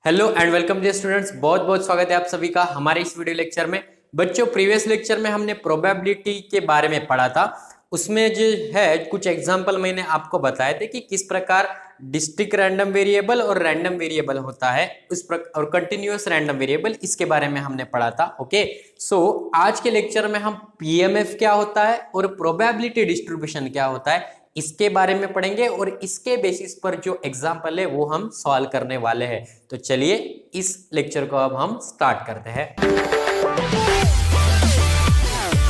Hello and welcome dear students, बहुत बहुत स्वागत है आप सभी का हमारे इस वीडियो लेक्चर में। बच्चों, प्रीवियस लेक्चर में हमने प्रोबेबिलिटी के बारे में पढ़ा था। उसमें जो है कुछ एग्जांपल मैंने आपको बताए थे कि किस प्रकार डिस्ट्रिक्ट रैंडम वेरिएबल और रैंडम वेरिएबल होता है और कंटिन्यूअस रैंडम वेरिएबल, इसके बारे में हमने पढ़ा था। ओके, सो आज के लेक्चर में हम पीएमएफ क्या होता है और प्रोबेबिलिटी डिस्ट्रीब्यूशन क्या होता है इसके बारे में पढ़ेंगे और इसके बेसिस पर जो एग्जाम्पल है वो हम सॉल्व करने वाले हैं। तो चलिए इस लेक्चर को अब हम स्टार्ट करते हैं।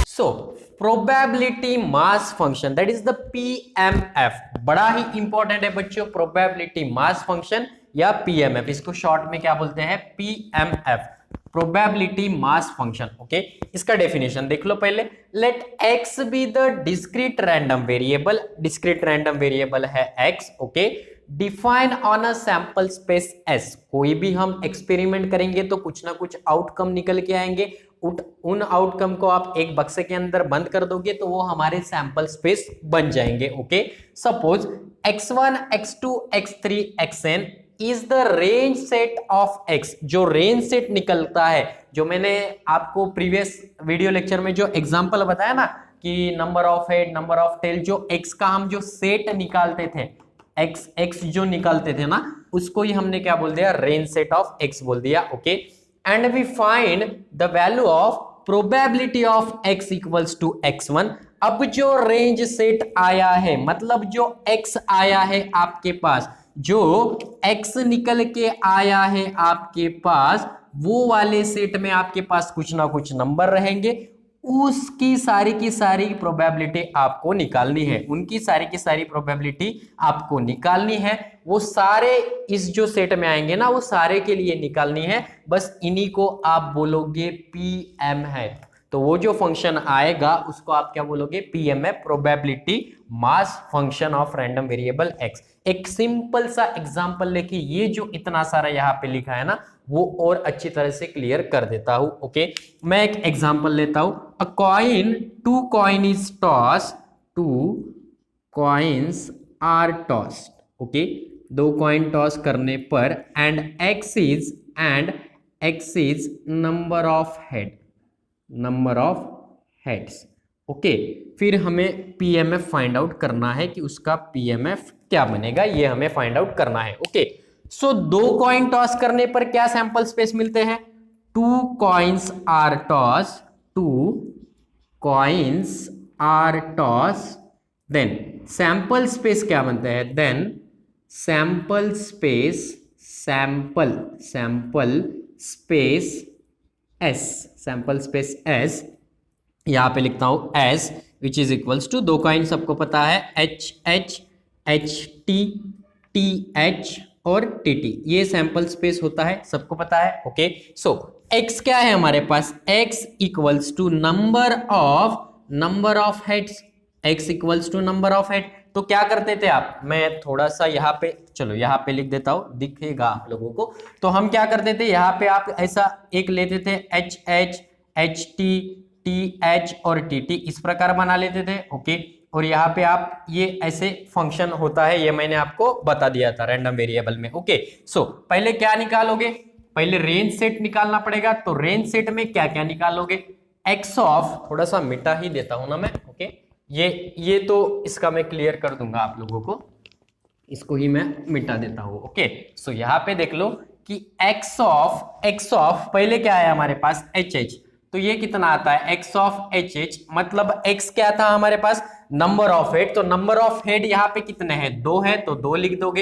So probability mass function, that is the PMF, बड़ा ही इंपॉर्टेंट है बच्चों। प्रोबेबिलिटी मास फंक्शन या पीएमएफ, इसको शॉर्ट में क्या बोलते हैं? PMF, probability mass function. Okay, इसका डेफिनेशन देख लो पहले। Let X be the discrete random variable, discrete random variable है X. Okay, define on a sample space S, कोई भी हम एक्सपेरिमेंट करेंगे तो कुछ ना कुछ आउटकम निकल के आएंगे। उन आउटकम को आप एक बक्से के अंदर बंद कर दोगे तो वो हमारे सैंपल स्पेस बन जाएंगे। Okay, suppose x1 x2 x3 xn is the range set of x, जो रेंज सेट निकलता है, जो मैंने आपको प्रीवियस वीडियो लेक्चर में जो एग्जांपल बताया ना कि number of head, number of tail, जो x का हम जो सेट निकालते थे, x जो निकालते थे ना, उसको ही हमने क्या बोल दिया? रेंज सेट ऑफ x बोल दिया। Okay, and we find the value of probability of x equals to x1। अब जो रेंज सेट आया है, मतलब जो x आया है आपके पास, जो x निकल के आया है आपके पास, वो वाले सेट में आपके पास कुछ ना कुछ नंबर रहेंगे। उसकी सारी की सारी प्रोबेबिलिटी आपको निकालनी है, उनकी सारी की सारी प्रोबेबिलिटी आपको निकालनी है। वो सारे इस जो सेट में आएंगे ना, वो सारे के लिए निकालनी है। बस इन्हीं को आप बोलोगे पीएम है। तो वो जो फंक्शन आएगा उसको आप क्या बोलोगे? PMF, probability mass function of random variable x. एक सिंपल सा एग्जांपल लेके ये जो इतना सारा यहाँ पे लिखा है ना, वो और अच्छी तरह से क्लियर कर देता हूं। ओके, मैं एक एग्जांपल लेता हूं। A coin, two coin is toss, two coins are tossed. Okay, दो कॉइन टॉस करने पर and X is number of head, number of heads. Okay, फिर हमें पीएमएफ फाइंड आउट करना है कि उसका पीएमएफ क्या बनेगा, ये हमें फाइंड आउट करना है। ओके, सो दो कॉइन टॉस करने पर क्या सैंपल स्पेस मिलते हैं? Two coins are toss, two coins are toss, then sample space क्या बनता है? Then sample space, sample space S, sample space S, यहां पे लिखता हूं S, which is equals to, दो कॉइन सबको पता है, H H, H T, T H और टी टी, ये सैंपल स्पेस होता है, सबको पता है। ओके, सो x क्या है हमारे पास? x equals to number of heads, x equals to number of head. तो क्या करते थे आप? मैं थोड़ा सा यहाँ पे, चलो यहाँ पे लिख देता हूं, दिखेगा आप लोगों को। तो हम क्या करते थे, यहाँ पे आप ऐसा एक लेते थे, H H, H T, T H और टी टी, इस प्रकार बना लेते थे। ओके, और यहाँ पे आप ये ऐसे फंक्शन होता है, ये मैंने आपको बता दिया था रैंडम वेरिएबल में। ओके, सो पहले क्या निकालोगे? पहले रेंज सेट निकालना पड़ेगा। तो रेंज सेट में क्या क्या निकालोगे? एक्स ऑफ, थोड़ा सा मिटा ही देता हूं ना मैं। ओके, ये तो इसका मैं क्लियर कर दूंगा आप लोगों को, इसको ही मैं मिटा देता हूं। ओके, सो यहाँ पे देख लो कि एक्स ऑफ पहले क्या है हमारे पास? H H. तो ये कितना आता है? एक्स ऑफ एच एच, मतलब एक्स क्या था हमारे पास? Number of head. तो नंबर ऑफ हेड यहाँ पे कितने हैं? दो है, तो दो लिख दोगे।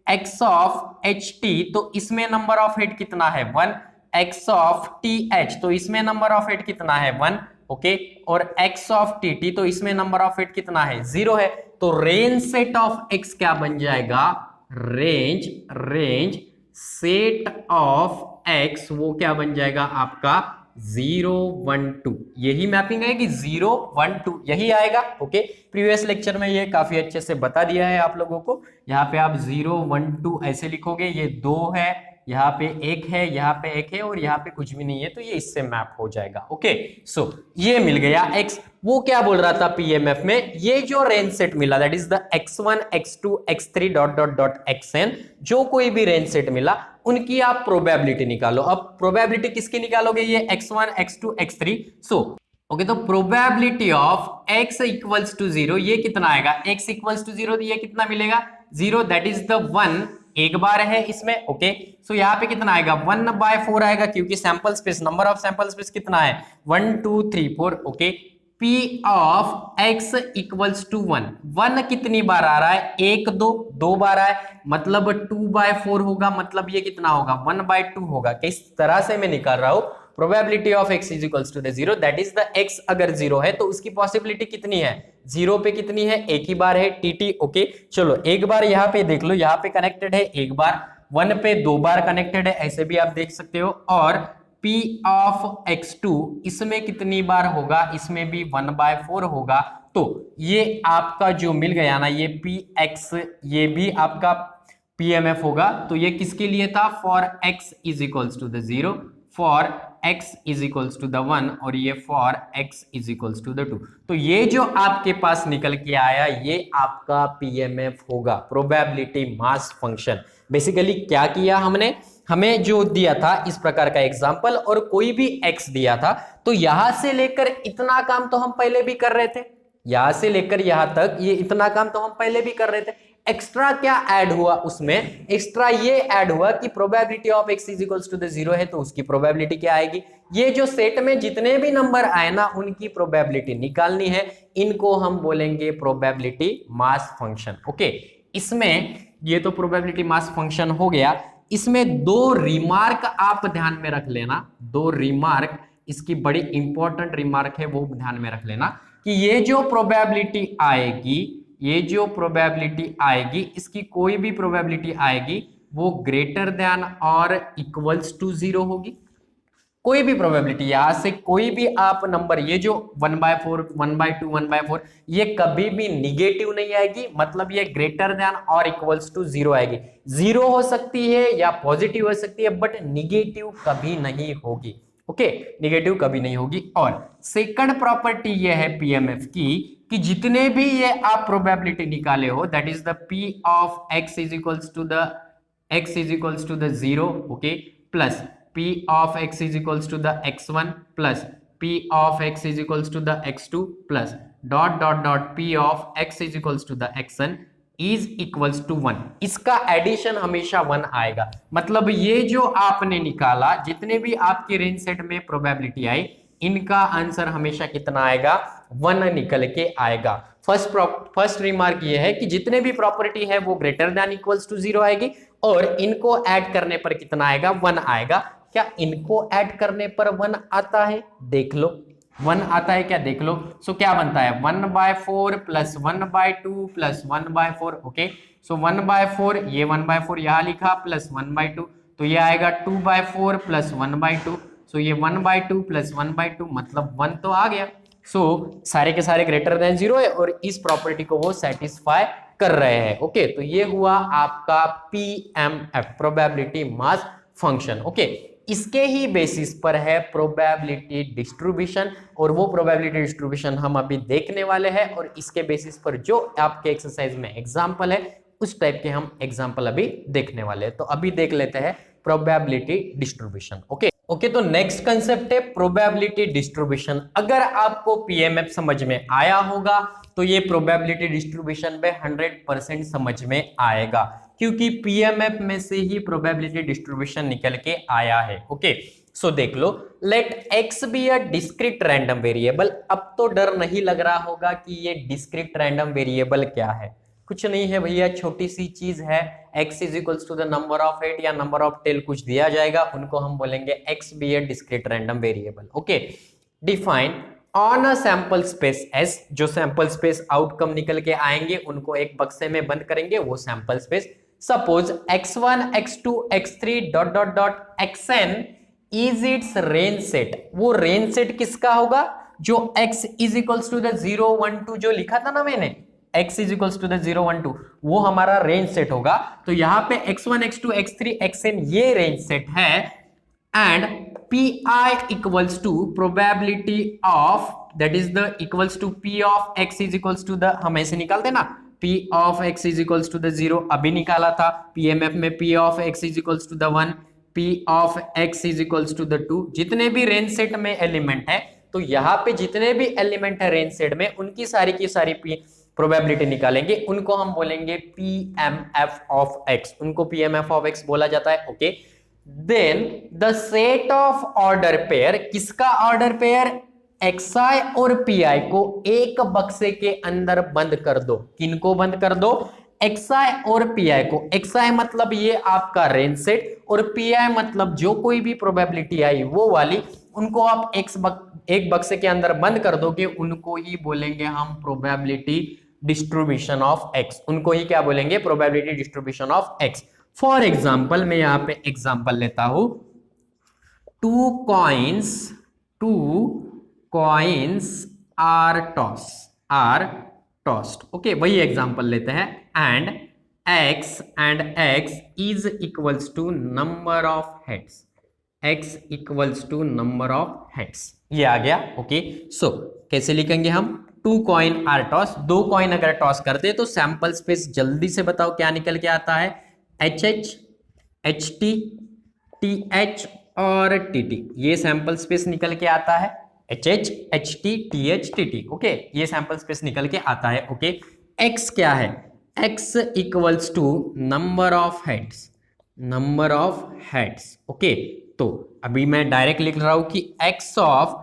एक्स ऑफ एच टी, तो इसमें नंबर ऑफ हेड कितना है? One. X of T H, तो इसमें नंबर ऑफ हेड कितना है? वन। ओके, और एक्स ऑफ टी टी, तो इसमें नंबर ऑफ हेड कितना है? जीरो है। तो रेंज सेट ऑफ एक्स क्या बन जाएगा? रेंज सेट ऑफ एक्स, वो क्या बन जाएगा आपका? 0 1 2, यही मैपिंग आएगी, 0 1 2 यही आएगा। ओके, प्रीवियस लेक्चर में ये काफी अच्छे से बता दिया है आप लोगों को। यहाँ पे आप 0 1 2 ऐसे लिखोगे, ये दो है, यहाँ पे एक है, यहाँ पे एक है और यहाँ पे कुछ भी नहीं है, तो ये इससे मैप हो जाएगा। ओके, सो ये मिल गया x। वो क्या बोल रहा था पीएमएफ में? ये जो रेंज सेट मिला, that is the x1 x2 x3 dot dot dot xn, जो कोई भी रेंज सेट मिला उनकी आप प्रोबेबिलिटी निकालो। अब प्रोबेबिलिटी किसकी निकालोगे, ये x1 x2 x3। So okay, तो probability of x equals to 0 ये कितना आएगा, x इक्वल्स टू 0 ये कितना मिलेगा 0, दैट इज द 1 एक बार है इसमें। ओके, सो यहाँ पे कितना आएगा 1/4 आएगा, क्योंकि sample space, number of sample space कितना है 1 2 3 4। Okay, P of x equals to 1, 1 कितनी बार आ रहा है 1 2 बार आया, मतलब 2/4 होगा, मतलब ये कितना होगा 1/2 होगा। किस तरह से मैं निकाल रहा हूं, probability of x is equals to the 0, that is the x अगर 0 है तो उसकी पॉसिबिलिटी कितनी है 0 पे कितनी है, एक ही बार है tt। ओके, चलो एक बार यहाँ पे देख लो, यहाँ पे कनेक्टेड है एक बार, 1 पे 2 बार कनेक्टेड है, ऐसे भी आप देख सकते हो। और P ऑफ x2 इसमें कितनी बार होगा, इसमें भी 1/4 होगा। तो ये आपका जो मिल गया ना, ये Px ये भी आपका PMF होगा। तो ये किसके लिए था, for x is equals to the 0, for x is equals to the 1, और ये for x is equals to the 2। तो ये जो आपके पास निकल के आया ये आपका PMF होगा, प्रोबेबिलिटी मास फंक्शन। बेसिकली क्या किया हमने, हमें जो दिया था इस प्रकार का एग्जाम्पल और कोई भी x दिया था, तो यहां से लेकर इतना काम तो हम पहले भी कर रहे थे, यहां से लेकर यहां तक ये इतना काम तो हम पहले भी कर रहे थे। एक्स्ट्रा क्या ऐड हुआ उसमें, एक्स्ट्रा ये ऐड हुआ कि probability of x is equals to the 0 है, तो उसकी प्रोबेबिलिटी क्या आएगी, ये जो सेट में जितने भी नंबर आए ना उनकी प्रोबेबिलिटी निकालनी है, इनको हम बोलेंगे प्रोबेबिलिटी मास फंक्शन। ओके, इसमें ये तो प्रोबेबिलिटी मास फंक्शन हो गया। इसमें दो रिमार्क आप ध्यान में रख लेना, दो रिमार्क, इसकी बड़ी इंपॉर्टेंट रिमार्क है वो ध्यान में रख लेना कि ये जो प्रोबेबिलिटी आएगी, ये जो प्रोबेबिलिटी आएगी, इसकी कोई भी प्रोबेबिलिटी आएगी वो ग्रेटर देन और इक्वल्स टू 0 होगी। कोई भी प्रोबेबिलिटी यहां से कोई भी आप नंबर, ये जो 1/4 1/2 1/4 ये कभी भी निगेटिव नहीं आएगी, मतलब ये ग्रेटर देन और इक्वल्स टू 0 आएगी। 0 हो सकती है या पॉजिटिव हो सकती है, बट निगेटिव कभी नहीं होगी। ओके, निगेटिव कभी नहीं होगी। और सेकंड प्रॉपर्टी ये है पीएमएफ की कि जितने भी ये आप प्रोबेबिलिटी निकाले हो, that is the P of x is equals to the 0, okay, plus P of x is equals to the x1 plus P of x is equals to the x2 plus dot P of x is equals to the xn is equals to 1। इसका addition हमेशा 1 आएगा, मतलब ये जो आपने निकाला जितने भी आपके रेंज सेट में प्रोबेबिलिटी आई, इनका आंसर हमेशा कितना आएगा 1 निकल के आएगा। फर्स्ट रिमार्क ये है कि जितने भी प्रॉपर्टी है वो ग्रेटर देन इक्वल्स टू 0 आएगी, और इनको ऐड करने पर कितना आएगा 1 आएगा। क्या इनको ऐड करने पर 1 आता है, देख लो 1 आता है क्या, देख लो। सो क्या बनता है 1/4 प्लस 1/2 प्लस 1/4। ओके, सो 1/4, ये 1/4 यहां लिखा, प्लस 1/2, तो ये आएगा 2/4 प्लस 1/2। सो ये 1/2 प्लस 1/2 मतलब 1 तो आ गया। सो सारे के सारे ग्रेटर देन 0 है और इस प्रॉपर्टी को वो सेटिस्फाई कर रहे हैं। ओके, तो ये हुआ आपका PMF, probability mass function. Okay, इसके ही बेसिस पर है प्रोबेबिलिटी डिस्ट्रीब्यूशन, और वो प्रोबेबिलिटी डिस्ट्रीब्यूशन हम अभी देखने वाले हैं, और इसके बेसिस पर जो आपके एक्सरसाइज में एग्जांपल है उस टाइप के हम एग्जांपल अभी देखने वाले हैं। तो अभी देख लेते हैं प्रोबेबिलिटी डिस्ट्रीब्यूशन। ओके, तो नेक्स्ट कंसेप्ट है प्रोबेबिलिटी डिस्ट्रीब्यूशन। अगर आपको पीएमएफ समझ में आया होगा तो ये प्रोबेबिलिटी डिस्ट्रीब्यूशन में 100% समझ में आएगा, क्योंकि पीएमएफ में से ही प्रोबेबिलिटी डिस्ट्रीब्यूशन निकल के आया है। ओके, सो देख लो, let x be a discrete random variable. अब तो डर नहीं लग रहा होगा कि ये डिस्क्रीट रैंडम वेरिएबल क्या है, कुछ नहीं है भैया, छोटी सी चीज है, x is equals to the number of 8 या नंबर ऑफ टेल कुछ दिया जाएगा, उनको हम बोलेंगे x be a discrete random variable. Okay, define on a sample space S, जो सैंपल स्पेस आउटकम निकल के आएंगे उनको एक बक्से में बंद करेंगे, वो sample space. Suppose x1 x2 x3 xn is it's range set. वो रेंज सेट किसका होगा, जो x is equals to the 0 1 2 जो लिखा था ना मैंने, x is equals to the 0 1 2, वो हमारा रेंज सेट होगा। तो यहां पे x1 x2 x3 xn ये रेंज सेट है, and pi equals to probability of, that is the equals to p of x is equals to the, हम ऐसे निकालते ना, P of x is equals to the 0 अभी निकाला था। PMF में P of x is equals to the 1, P of x is equals to the 2। जितने भी रेंज सेट में एलिमेंट है, तो यहाँ पे जितने भी एलिमेंट है रेंज सेट में, उनकी सारी की सारी प्रोबेबिलिटी निकालेंगे, उनको हम बोलेंगे PMF ऑफ x, उनको PMF ऑफ x बोला जाता है। Okay, then the set of order pair, किसका ऑर्डर पेयर? xi और pi को एक बक्से के अंदर बंद कर दो। किनको बंद कर दो? xi और pi को। xi मतलब ये आपका रेंज सेट, और pi मतलब जो कोई भी प्रोबेबिलिटी आई वो वाली, उनको आप एक बक्से के अंदर बंद कर दोगे, उनको ही बोलेंगे हम प्रोबेबिलिटी डिस्ट्रीब्यूशन ऑफ x। उनको ही क्या बोलेंगे? Probability distribution of x। For example, मैं यहां पे एग्जाम्पल लेता हूं, two coins are tossed. Okay, वही एग्जाम्पल लेते हैं। And x is equals to number of heads. x equals to number of heads, ये आ गया। ओके, सो कैसे लिखेंगे हम? टू कॉइन आर टॉस, दो कॉइन अगर टॉस करते तो सैंपल स्पेस जल्दी से बताओ क्या निकल के आता है? HH, HT, TH और TT, ये सैंपल स्पेस निकल के आता है। HH, HT, TH, TT। Okay, ये सैंपल स्पेस निकल के आता है। ओके, X क्या है? X equals to number of heads, number of heads. Okay, तो अभी मैं डायरेक्ट लिख रहा हूं कि x ऑफ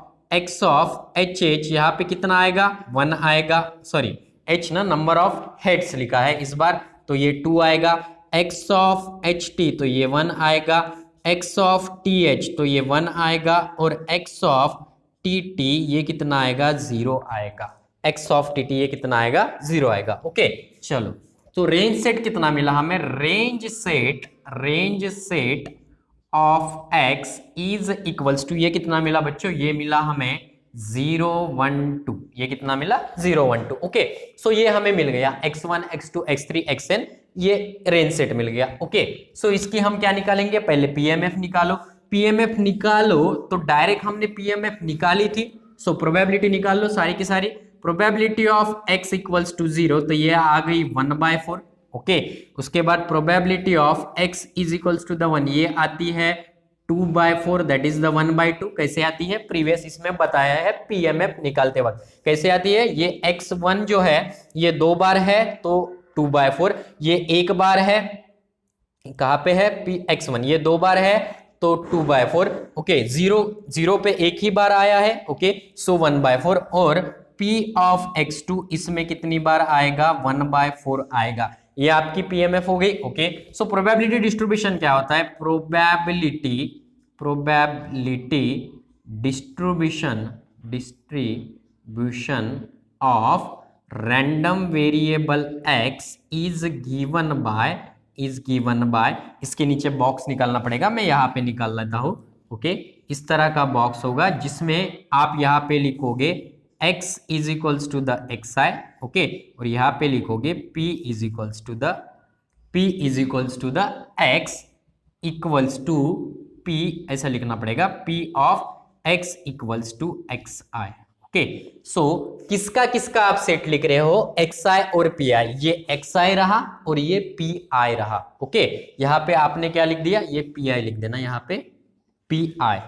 HH यहाँ पे कितना आएगा? 1 आएगा। सॉरी, H ना नंबर ऑफ हेड्स लिखा है इस बार, तो ये 2 आएगा। x ऑफ HT तो ये 1 आएगा, x ऑफ TH तो ये 1 आएगा, और x ऑफ TT ये कितना आएगा? 0 आएगा। x ऑफ TT ये कितना आएगा? 0 आएगा। ओके, चलो, तो रेंज सेट कितना मिला हमें? Range set of x is equals to, ये कितना मिला बच्चों? ये मिला हमें 0 1 2। ये कितना मिला? 0 1 2। ओके, सो ये हमें मिल गया x1 x2 x3 xn, ये रेंज सेट मिल गया। ओके, सो इसकी हम क्या निकालेंगे? पहले PMF निकालो। PMF निकालो तो डायरेक्ट हमने PMF निकाली थी, सो प्रोबेबिलिटी निकाल लो सारी की सारी। Probability of x equals to 0, तो ये आ गई 1/4। ओके, उसके बाद probability of x is equals to the 1, ये आती है 2/4, दैट इज द 1/2। कैसे आती है? प्रीवियस इसमें बताया है PMF निकालते वक्त कैसे आती है। ये x1 जो है ये 2 बार है तो 2/4, ये 1 बार है, कहां पे है? x1, ये 2 बार है तो 2/4। ओके, 0 पे एक ही बार आया है। ओके, सो 1/4, और P ऑफ x2 इसमें कितनी बार आएगा? 1/4 आएगा। ये आपकी PMF हो गई। ओके, सो प्रोबेबिलिटी डिस्ट्रीब्यूशन क्या होता है? Probability distribution of random variable x is given by, इसके नीचे बॉक्स निकालना पड़ेगा, मैं यहाँ पे निकाल लेता हूं। ओके, इस तरह का बॉक्स होगा जिसमें आप यहाँ पे लिखोगे x is equals to the xi। Okay, और यहाँ पे लिखोगे p is equals to the x equals to p, ऐसा लिखना पड़ेगा, p of x equals to xi। Okay, so किसका किसका आप सेट लिख रहे हो? xi और pi, ये xi रहा और ये pi रहा। ओके, यहाँ पे आपने क्या लिख दिया? ये pi लिख देना यहाँ पे, pi,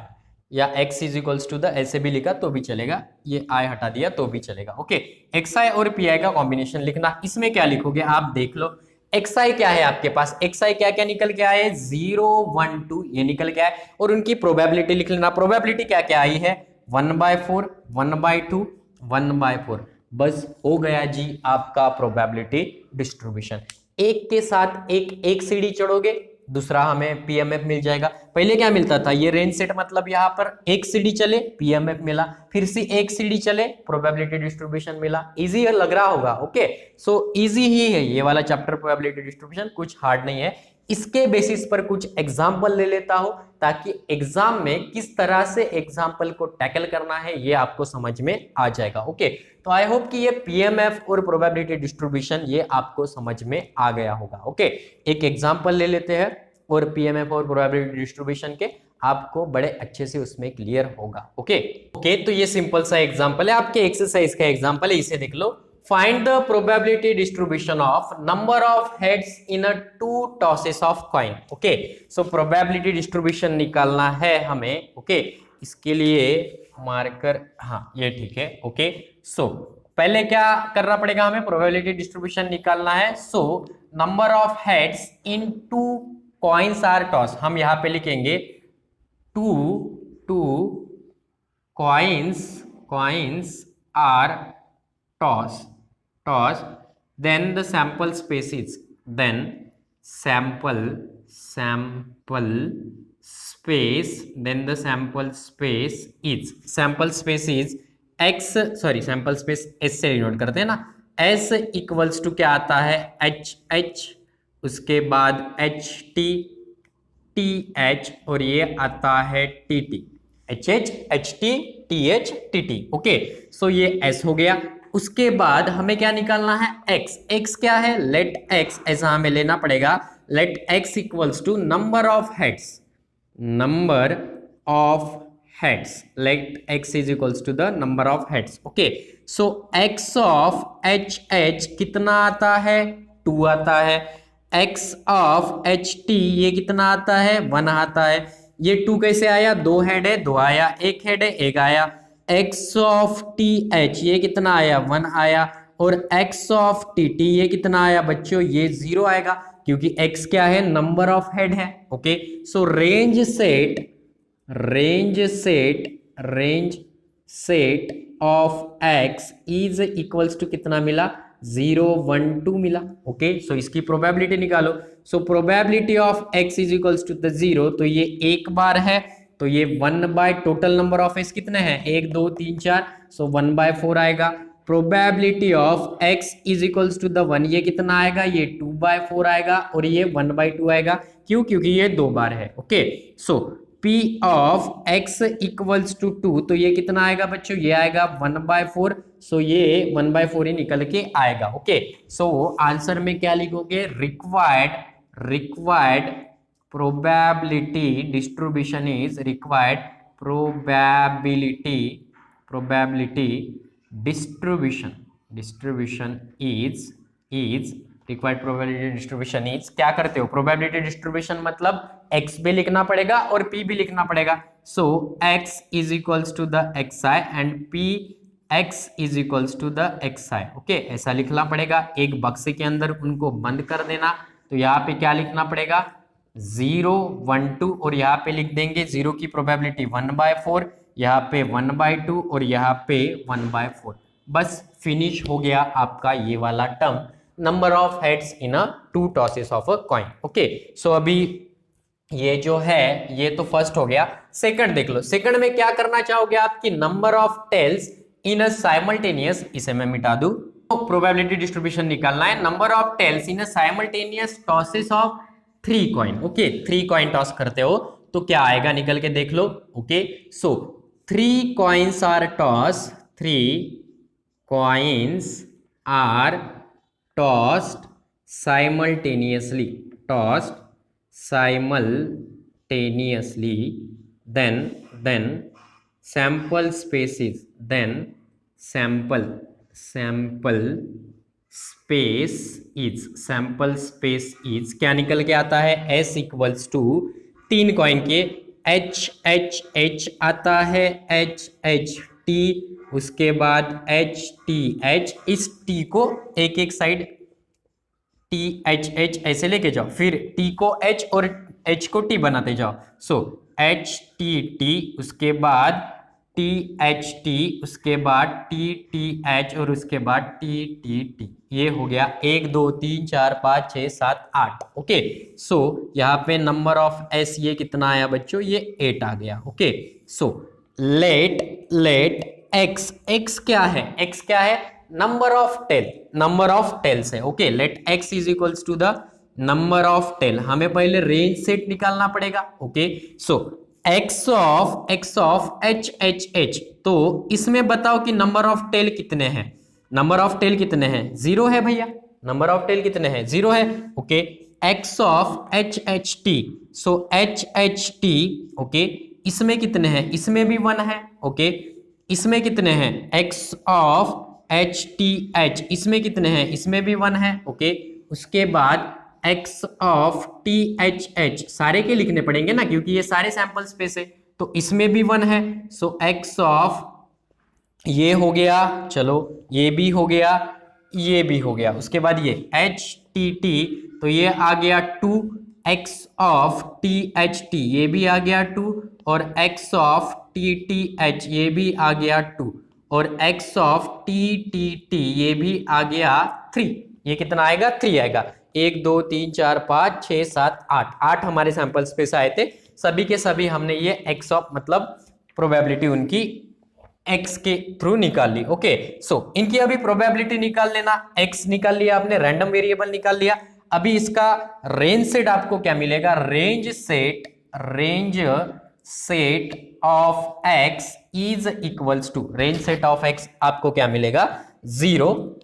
या x is equals to the, ऐसे भी लिखा तो भी चलेगा, ये i हटा दिया तो भी चलेगा। ओके, xi और pi का कॉम्बिनेशन लिखना। इसमें क्या लिखोगे आप देख लो। xi क्या है आपके पास? xi क्या क्या निकल के आए? 0 1 2 ये निकल के आए, और उनकी प्रोबेबिलिटी लिख लेना। प्रोबेबिलिटी क्या क्या आई है? 1/4, 1/2, 1/4। बस हो गया जी आपका प्रोबेबिलिटी डिस्ट्रीब्यूशन। एक के साथ एक सीढ़ी चढ़ोगे, दूसरा हमें PMF मिल जाएगा। पहले क्या मिलता था? ये रेंज सेट मतलब यहाँ पर एक सीढ़ी चले PMF मिला, फिर से एक सीढ़ी चले प्रोबेबिलिटी डिस्ट्रीब्यूशन मिला। इजी लग रहा होगा। ओके, सो इजी ही है ये वाला चैप्टर प्रोबेबिलिटी डिस्ट्रीब्यूशन, कुछ हार्ड नहीं है। इसके बेसिस पर कुछ एग्जाम्पल ले लेता हूं ताकि एग्जाम में किस तरह से एग्जाम्पल को टैकल करना है ये आपको समझ में आ जाएगा। ओके, तो आई होप कि ये PMF और प्रोबेबिलिटी डिस्ट्रीब्यूशन ये आपको समझ में आ गया होगा। ओके, एक एग्जाम्पल ले लेते हैं और PMF और प्रोबेबिलिटी डिस्ट्रीब्यूशन के, आपको बड़े अच्छे से उसमें क्लियर होगा। ओके, तो ये सिंपल सा एग्जाम्पल है, आपके एक्सरसाइज का एग्जाम्पल है, इसे देख लो। Find the probability distribution of number of heads in a 2 tosses of coin. Okay, so probability distribution निकालना है हमें। ओके, इसके लिए मार्कर, हाँ ये ठीक है। ओके, सो पहले क्या करना पड़ेगा हमें, प्रोबेबिलिटी डिस्ट्रीब्यूशन निकालना है। So number of heads in 2 coins are toss, हम यहां पे लिखेंगे 2 coins are tossed, then the sample space is, sample space is x, sorry sample space s से डिनोट करते हैं ना, s इक्वल्स टू क्या आता है, h, उसके बाद ht, th, और ये आता है tt, HH, HT, TH, TT। Okay, so ये S हो गया। उसके बाद हमें क्या निकालना है, X। X क्या है, लेट X, ऐसा हमें लेना पड़ेगा, let X equals to number of heads, let X is equals to the number of heads. Okay, so X of HH कितना आता है, 2 आता है। X ऑफ HT ये कितना आता है, 1 आता है। ये 2 कैसे आया, 2 हेड है 2 आया, 1 हेड है 1 आया। x ऑफ TH ये कितना आया, 1 आया। और x ऑफ TT ये कितना आया बच्चों, ये 0 आएगा, क्योंकि x क्या है, नंबर ऑफ हेड है। Okay, so range set of x is equals to कितना मिला, 0 1 2 मिला। ओके, सो इसकी प्रोबेबिलिटी निकालो। So probability of x is equals to the 0, तो ये एक बार है, तो ये 1 by total number of s कितने हैं, 1 2 3 4, सो 1 बाय 4 आएगा। Probability of x is equals to the 1, ये कितना आएगा, ये 2 बाय 4 आएगा, और ये 1 बाय 2 आएगा। क्यों, क्योंकि ये 2 बार है। Okay, so P of x equals to 2, तो ये कितना आएगा बच्चों, ये आएगा 1 बाय 4, सो ये 1 बाय 4 ही निकल के आएगा। ओके, सो आंसर में क्या लिखोगे, required probability distribution is required probability distribution is required probability distribution is, क्या करते हो, probability distribution मतलब x भी लिखना पड़ेगा और p भी लिखना पड़ेगा। so x is equals to the xi and p x is equals to the xi। Okay, ऐसा लिखना पड़ेगा, एक बक्से के अंदर उनको बंद कर देना। तो यहाँ पे क्या लिखना पड़ेगा, 0 1 2, और यहाँ पे लिख देंगे 0 की प्रोबेबिलिटी 1 बाय 4, यहाँ पे 1 बाय 2, और यहाँ पे 1 बाय 4। बस फिनिश हो गया आपका ये वाला term, number of heads in a 2 tosses of a coin. Okay, so अभी ये जो है ये तो फर्स्ट हो गया। सेकंड देख लो, सेकंड में क्या करना चाहोगे आपकी, number of tails in a simultaneous, इसे मैं मिटा दूं, तो प्रोबेबिलिटी डिस्ट्रीब्यूशन निकालना है, number of tails in a simultaneous tosses of 3 coin. Okay, 3 coin toss करते हो तो क्या आएगा निकल के देख लो। Okay, so 3 coins are toss, 3 coins are tossed simultaneously, then sample spaces, sample space is क्या निकल के आता है, s इक्वल्स टू 3 कॉइन के h आता है, h उसके बाद h इस t को एक साइड TH ऐसे लेके जाओ, फिर T को H और H को T बनाते जाओ। सो HTT, उसके बाद THT, उसके बाद TTH, और उसके बाद TTT। ये हो गया 1 2 3 4 5 6 7 8। ओके, सो यहाँ पे नंबर ऑफ S ये कितना आया बच्चों, ये 8 आ गया। ओके, सो लेट x क्या है, x क्या है, नंबर ऑफ टेल्स है। Okay, let x is equals to the number of tail, हमें पहले रेंज सेट निकालना पड़ेगा। Okay, so x of h, तो इसमें बताओ कि नंबर ऑफ टेल कितने हैं, नंबर ऑफ टेल कितने हैं, 0 है भैया, नंबर ऑफ टेल कितने हैं, 0 है। Okay, x of HHT, so HHT, okay, इसमें कितने हैं, इसमें भी 1 है। ओके, इसमें कितने हैं, x of H T H, इसमें कितने हैं, इसमें भी 1 है, ओके। उसके बाद x of T H H, सारे के लिखने पड़ेंगे ना क्योंकि ये सारे सैंपल स्पेस है, तो इसमें भी 1 है। सो एक्स ऑफ, ये हो गया, चलो ये भी हो गया, ये भी हो गया। उसके बाद ये एच टी टी, तो ये आ गया 2, x of T H T, ये भी आ गया 2, और x of T T H, ये भी आ गया 2, और x of T T T, ये भी आ गया 3। ये कितना आएगा, 3 आएगा। 1 2 3 4 5 6 7 8, 8 हमारे सैंपल स्पेस आए थे, सभी के सभी हमने ये एक्स ऑफ मतलब प्रोबेबिलिटी उनकी एक्स के थ्रू निकाल ली, ओके। सो इनकी अभी प्रोबेबिलिटी निकाल लेना, एक्स निकाल लिया आपने, रैंडम वेरिएबल निकाल लिया। अभी इसका रेंज सेट आपको क्या मिलेगा, range set of x is equals to, range set of x आपको क्या मिलेगा, 0,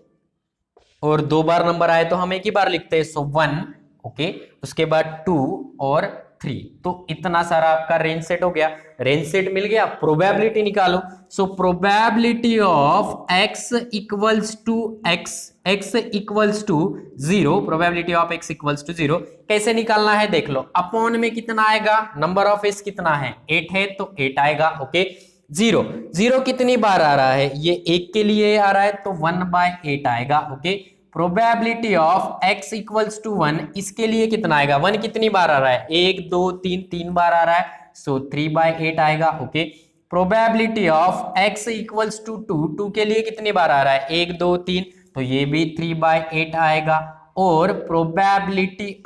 और 2 बार नंबर आए तो हम एक ही बार लिखते हैं, सो 1, ओके। उसके बाद 2 और 3, तो इतना सारा आपका रेंज सेट हो गया। रेंज सेट मिल गया, प्रोबेबिलिटी निकालो। So probability of x equals to x equals to 0, probability of x equals to 0 कैसे निकालना है देख लो। अपॉन में कितना आएगा, नंबर ऑफ एस कितना है, 8 है तो 8 आएगा, ओके। 0 कितनी बार आ रहा है, ये 1 के लिए आ रहा है तो 1/8 आएगा, okay. Probability of x equals to 1, इसके लिए कितना आएगा, 1 कितनी बार आ रहा है, 1 2 3, 3 बार आ रहा है, सो 3/8 आएगा, okay. Probability of x equals to 2, 2 के लिए कितनी बार आ रहा है, 1 2 3, तो ये भी 3/8 आएगा। और probability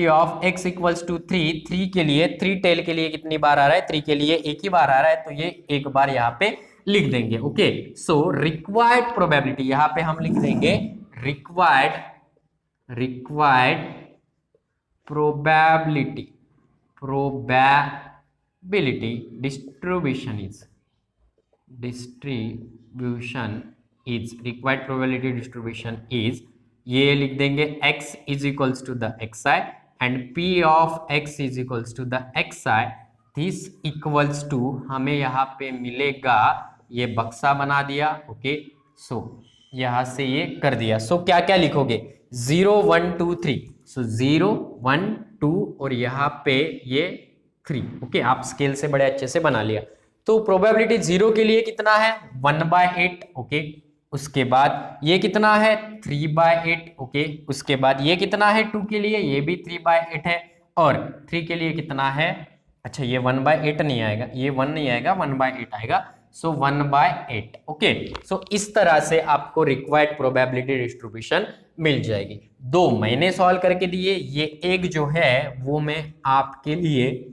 of x equals to 3, 3 के लिए, 3 टेल के लिए कितनी बार आ रहा है, 3 के लिए एक ही बार आ रहा है, तो ये एक बार यहाँ पे लिख देंगे, ओके। सो रिक्वायर्ड प्रोबेबिलिटी, यहां पे हम लिख देंगे required probability distribution required probability distribution is, ये लिख देंगे x is equals to the xi and p of x is equals to the xi, this equals to, हमें यहाँ पे मिलेगा, ये बक्सा बना दिया, ओके। सो यहां से ये कर दिया। सो क्या क्या लिखोगे, 0 1 2 3, सो 0 1 2 और यहाँ पे ये 3, ओके। आप स्केल से बड़े अच्छे से बना लिया। तो प्रोबेबिलिटी 0 के लिए कितना है, 1/8, ओके। उसके बाद ये कितना है, 3/8, ओके। उसके बाद ये कितना है 2 के लिए, ये भी 3/8 है, और 3 के लिए कितना है, अच्छा ये 1/8 नहीं आएगा, ये 1 नहीं आएगा, 1/8 आएगा, सो 1/8, ओके। सो इस तरह से आपको रिक्वायर्ड प्रोबेबिलिटी डिस्ट्रीब्यूशन मिल जाएगी। 2 मैंने सॉल्व करके दिए, ये एक जो है वो मैं आपके लिए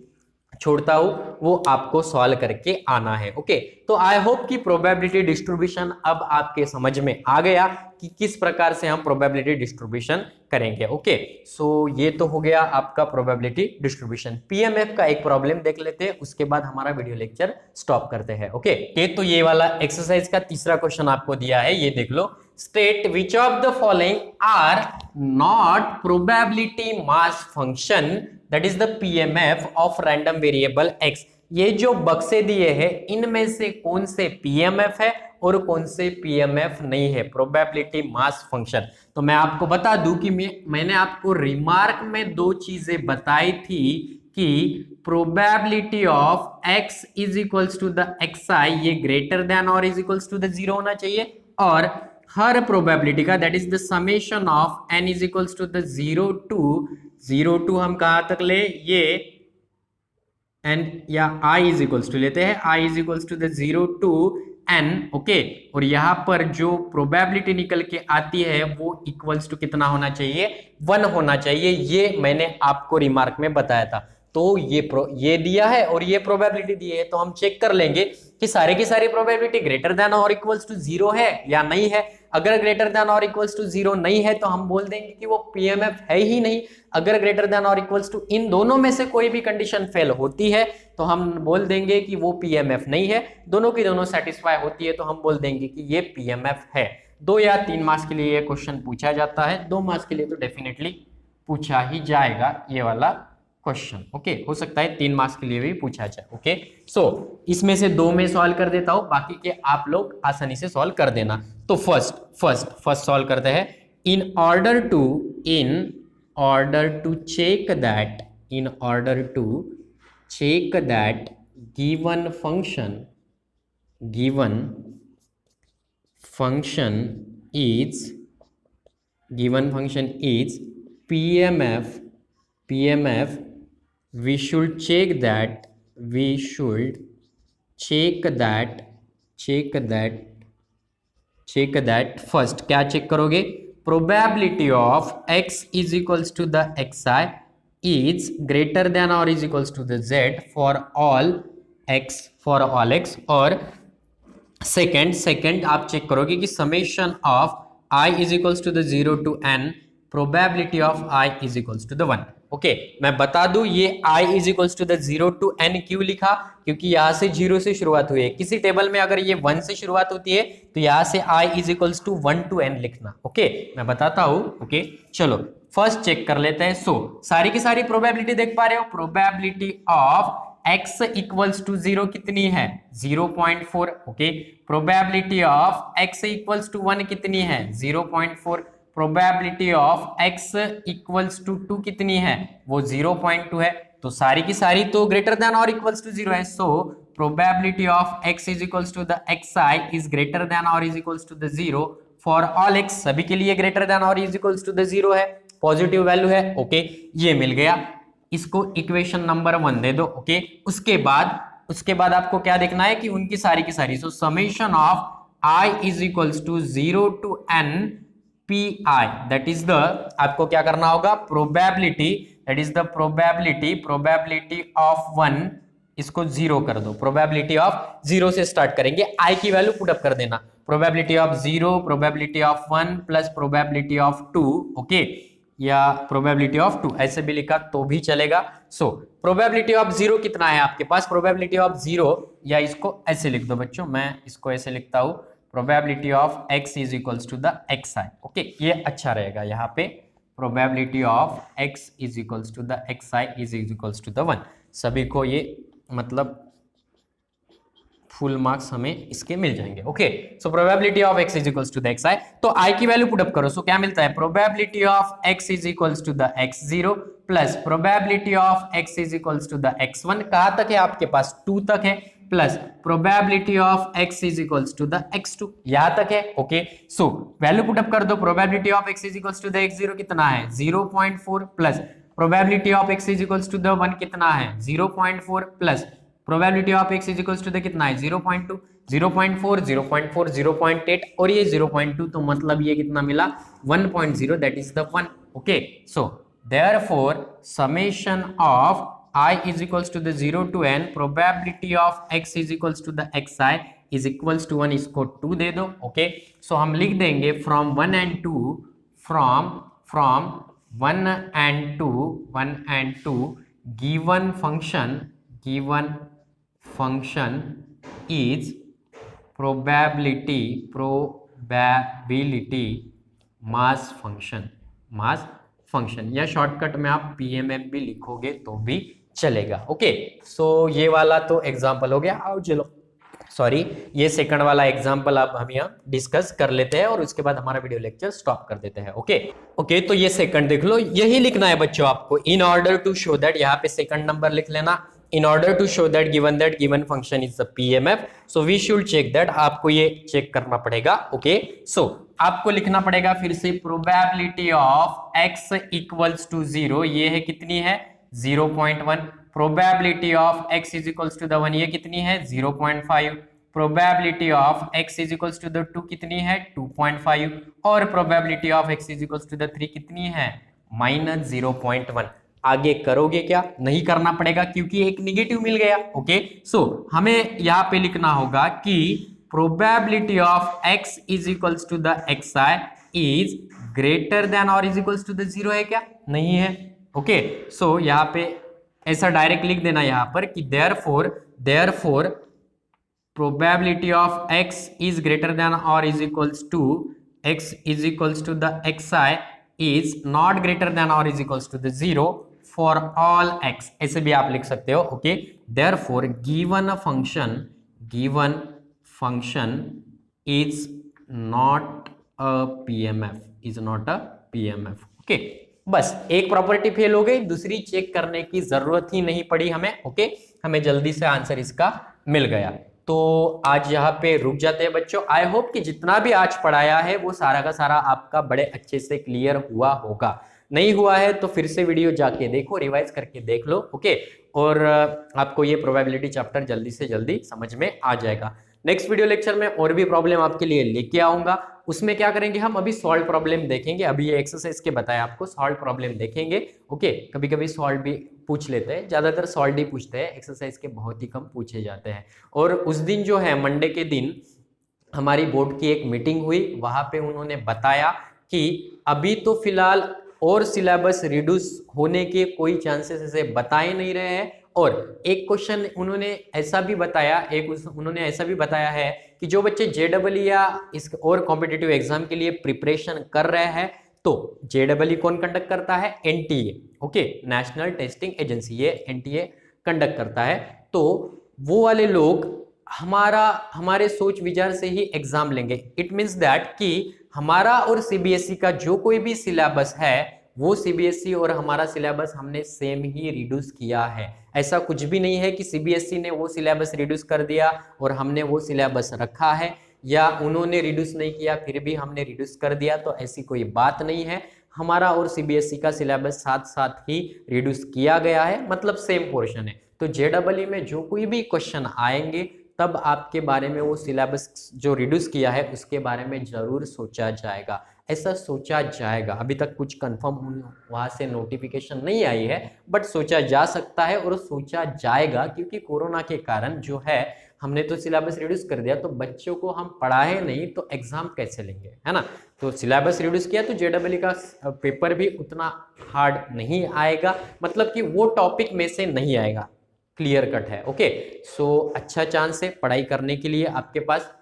छोड़ता हूं, वो आपको सॉल्व करके आना है, ओके। तो आई होप कि प्रोबेबिलिटी डिस्ट्रीब्यूशन अब आपके समझ में आ गया कि किस प्रकार से हम प्रोबेबिलिटी डिस्ट्रीब्यूशन करेंगे, ओके। सो ये तो हो गया आपका प्रोबेबिलिटी डिस्ट्रीब्यूशन। पीएमएफ का एक प्रॉब्लम देख लेते हैं, उसके बाद हमारा वीडियो लेक्चर स्टॉप करते हैं, ओके। तो ये वाला एक्सरसाइज का तीसरा क्वेश्चन आपको दिया है, ये देख लो। State which of the following are not probability mass function that is the PMF of random variable X. ये जो बक्से दिए हैं इनमें से कौन से पीएमएफ है और कौन से पीएमएफ नहीं है, प्रोबेबिलिटी मास फंक्शन। तो मैं आपको बता दूं कि मैंने आपको रिमार्क में 2 चीजें बताई थी कि probability of x is equals to the xi, ये ग्रेटर देन और इज इक्वल्स टू द 0 होना चाहिए, और हर प्रोबेबिलिटी का that is the summation of n is equals to the 0 to हम कहां तक ले, ये n या i इज इक्वल्स टू लेते हैं, i is equals to the 0 to n, okay. और यहां पर जो प्रोबेबिलिटी निकल के आती है वो इक्वल्स टू कितना होना चाहिए, 1 होना चाहिए। ये मैंने आपको रिमार्क में बताया था। तो ये दिया है और ये प्रोबेबिलिटी दी है, तो हम चेक कर लेंगे कि सारे की सारी प्रोबेबिलिटी ग्रेटर देन और इक्वल्स टू 0 है या नहीं है। अगर ग्रेटर देन और इक्वल्स टू 0 नहीं है तो हम बोल देंगे कि वो पीएमएफ है ही नहीं। अगर ग्रेटर देन और इक्वल्स टू इन दोनों में से कोई भी कंडीशन फेल होती है तो हम बोल देंगे कि वो पीएमएफ नहीं है। दोनों की दोनों सेटिस्फाई होती है तो हम बोल देंगे कि ये पीएमएफ है। 2 या 3 मार्क्स के लिए ये क्वेश्चन पूछा जाता है, 2 मार्क्स के लिए तो डेफिनेटली पूछा ही जाएगा ये वाला क्वेश्चन। ओके, हो सकता है 3 मार्क्स के लिए भी पूछा जाए। ओके, सो इसमें से 2 में सॉल्व कर देता हूं, बाकी के आप लोग आसानी से सॉल्व कर देना। तो फर्स्ट सॉल्व करते हैं। In order to check that given function is PMF, we should check that first क्या चेक करोगे? Probability of x is equals to the xi is greater than और is equals to the z for all x, और second आप check करोगे कि summation of i is equals to the 0 to n probability of i is equals to the 1। Okay, मैं बता दूं ये i is equals to the 0 to n क्यों लिखा? क्योंकि यहां से 0 से शुरुआत हुई है। किसी टेबल में अगर ये 1 से शुरुआत होती है तो यहां से i is equals to 1 to n लिखना। ओके, मैं बताता हूं। ओके, चलो फर्स्ट चेक कर लेते हैं। सारी की सारी प्रोबेबिलिटी देख पा रहे हो? Probability of x equals to 0 कितनी है? 0.4। Okay, probability of x equals to 1 कितनी है? 0.4। Probability of x equals to 2 कितनी है? वो 0.2 है। तो सारी की सारी तो ग्रेटर देन और इक्वल्स टू 0 है। So probability of x is equals to the xi is greater than और is equals to the 0 for all x, सभी के लिए ग्रेटर देन और इज इक्वल्स टू द 0 है, पॉजिटिव वैल्यू है। Okay, ये मिल गया। इसको इक्वेशन नंबर 1 दे दो। ओके, उसके बाद आपको क्या देखना है कि उनकी सारी की सारी, so summation of i is equals to 0 to n pi, that is the, आपको क्या करना होगा? Probability, that is the probability of 1, इसको 0 कर दो। प्रोबेबिलिटी ऑफ 0 से स्टार्ट करेंगे, i की वैल्यू पुट अप कर देना। Probability of 0, probability of 1 plus probability of 2। Okay, या प्रोबेबिलिटी ऑफ 2 ऐसे भी लिखा तो भी चलेगा। सो प्रोबेबिलिटी ऑफ 0 कितना है आपके पास? प्रोबेबिलिटी ऑफ 0, या इसको ऐसे लिख दो बच्चों, मैं इसको ऐसे लिखता हूं, probability of x is equals to the xi। Okay, ये अच्छा रहेगा यहाँ पे। Probability of x is equals to the xi is equals to the 1। सभी को ये मतलब फुल मार्क्स हमें इसके मिल जाएंगे। Okay, so probability of x is equals to the xi, तो i की वैल्यू पुट अप करो। सो क्या मिलता है? Probability of x is equals to the x0 plus probability of x is equals to the x1, कहां तक है आपके पास? 2 तक है, plus probability of x is equals to the x2, यहां तक है। Okay, so value put up कर दो। Probability of x is equals to the x0 कितना है? 0.4 plus probability of x is equals to the 1 कितना है? 0.4 plus probability of x is equals to the कितना है? 0.2, 0.4, 0.4, 0.8 और ये 0.2, तो मतलब ये कितना मिला? 1.0, that is the 1। Okay, so therefore summation of i is equals to the 0 to n probability of x is equals to the xi is equals to 1, इसको 2 दे दो। ओके, सो हम लिख देंगे from 1 and 2 given function is probability mass function, या shortcut में आप PMF भी लिखोगे तो भी चलेगा। ओके, सो ये वाला तो एग्जाम्पल हो गया। आओ चलो, सॉरी, ये सेकंड वाला एग्जाम्पल अब हम यहाँ डिस्कस कर लेते हैं और उसके बाद हमारा वीडियो लेक्चर स्टॉप कर देते हैं। ओके, तो ये सेकंड देख लो, यही लिखना है बच्चों आपको। In order to show that, यहाँ पे सेकंड नंबर लिख लेना। In order to show that given function is the PMF, so we should check that, आपको ये चेक करना पड़ेगा। ओके, सो आपको लिखना पड़ेगा फिर से probability of x equals to 0, ये है कितनी है? 0.1। Probability of x is equals to the 1, ये कितनी है? 0.5। Probability of x is equals to the 2 कितनी है? 2.5। और probability of x is equals to the 3 कितनी है? -0.1। आगे करोगे क्या? नहीं करना पड़ेगा क्योंकि एक निगेटिव मिल गया। ओके, सो हमें यहाँ पे लिखना होगा कि probability of x is equals to the xi is greater than or is equals to the 0 है क्या? नहीं है। ओके, सो यहाँ पे ऐसा डायरेक्ट लिख देना यहाँ पर कि therefore probability of x is greater than or is equals to x is equals to the xi is not greater than or is equals to the 0 for all x, ऐसे भी आप लिख सकते हो। Okay, therefore given function is not a PMF, is not a PMF. Okay, बस एक property fail हो गई, दूसरी चेक करने की जरूरत ही नहीं पड़ी हमें। ओके, हमें जल्दी से आंसर इसका मिल गया। तो आज यहाँ पे रुक जाते हैं बच्चों। आई होप कि जितना भी आज पढ़ाया है वो सारा का सारा आपका बड़े अच्छे से क्लियर हुआ होगा। नहीं हुआ है तो फिर से वीडियो जाके देखो, रिवाइज करके देख लो। ओके, और आपको ये प्रोबेबिलिटी चैप्टर जल्दी से जल्दी समझ में आ जाएगा। नेक्स्ट वीडियो लेक्चर में और भी प्रॉब्लम आपके लिए लेके आऊंगा। उसमें क्या करेंगे हम, अभी सॉल्व प्रॉब्लम देखेंगे। अभी ये एक्सरसाइज के बताया आपको, सॉल्व प्रॉब्लम देखेंगे। ओके, कभी कभी सॉल्व भी पूछ लेते हैं, ज्यादातर सॉल्व ही पूछते हैं, एक्सरसाइज के बहुत ही कम पूछे जाते हैं। और उस दिन जो है मंडे के दिन हमारी बोर्ड की एक मीटिंग हुई, वहां पे उन्होंने बताया कि अभी तो फिलहाल और सिलेबस रिड्यूस होने के कोई चांसेस ऐसे बताए नहीं रहे हैं। और एक क्वेश्चन उन्होंने ऐसा भी बताया, उन्होंने ऐसा भी बताया है कि जो बच्चे जेडबलई या इस और कॉम्पिटिटिव एग्जाम के लिए प्रिपरेशन कर रहे हैं, तो जेडबलई कौन कंडक्ट करता है, NTA. Okay, national testing agency, ये एनटीए कंडक्ट करता है। तो वो वाले लोग हमारे सोच विचार से ही एग्जाम लेंगे। इट मीन्स दैट कि हमारा और सीबीएसई का जो कोई भी सिलेबस है, वो सीबीएसई और हमारा सिलेबस हमने सेम ही रिड्यूस किया है। ऐसा कुछ भी नहीं है कि सीबीएसई ने वो सिलेबस रिड्यूस कर दिया और हमने वो सिलेबस रखा है, या उन्होंने रिड्यूस नहीं किया फिर भी हमने रिड्यूस कर दिया, तो ऐसी कोई बात नहीं है। हमारा और सीबीएसई का सिलेबस साथ साथ ही रिड्यूस किया गया है, मतलब सेम पोर्शन है। तो जेडबलई में जो कोई भी क्वेश्चन आएंगे तब आपके बारे में वो सिलेबस जो रिड्यूस किया है उसके बारे में जरूर सोचा जाएगा, ऐसा सोचा जाएगा। अभी तक कुछ कंफर्म वहां से नोटिफिकेशन नहीं आई है, बट सोचा जा सकता है और सोचा जाएगा, क्योंकि कोरोना के कारण जो है हमने तो सिलेबस रिड्यूस कर दिया, तो बच्चों को हम पढ़ाए नहीं तो एग्जाम कैसे लेंगे, है ना। तो सिलेबस रिड्यूस किया तो जेडबलई का पेपर भी उतना हार्ड नहीं आएगा, मतलब कि वो टॉपिक में से नहीं आएगा, क्लियर कट है। ओके, सो अच्छा चांस है पढ़ाई करने के लिए आपके पास।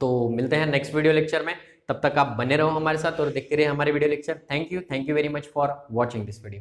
तो मिलते हैं नेक्स्ट वीडियो लेक्चर में, तब तक आप बने रहो हमारे साथ और देखते रहे हमारे video lecture. Thank you very much for watching this video.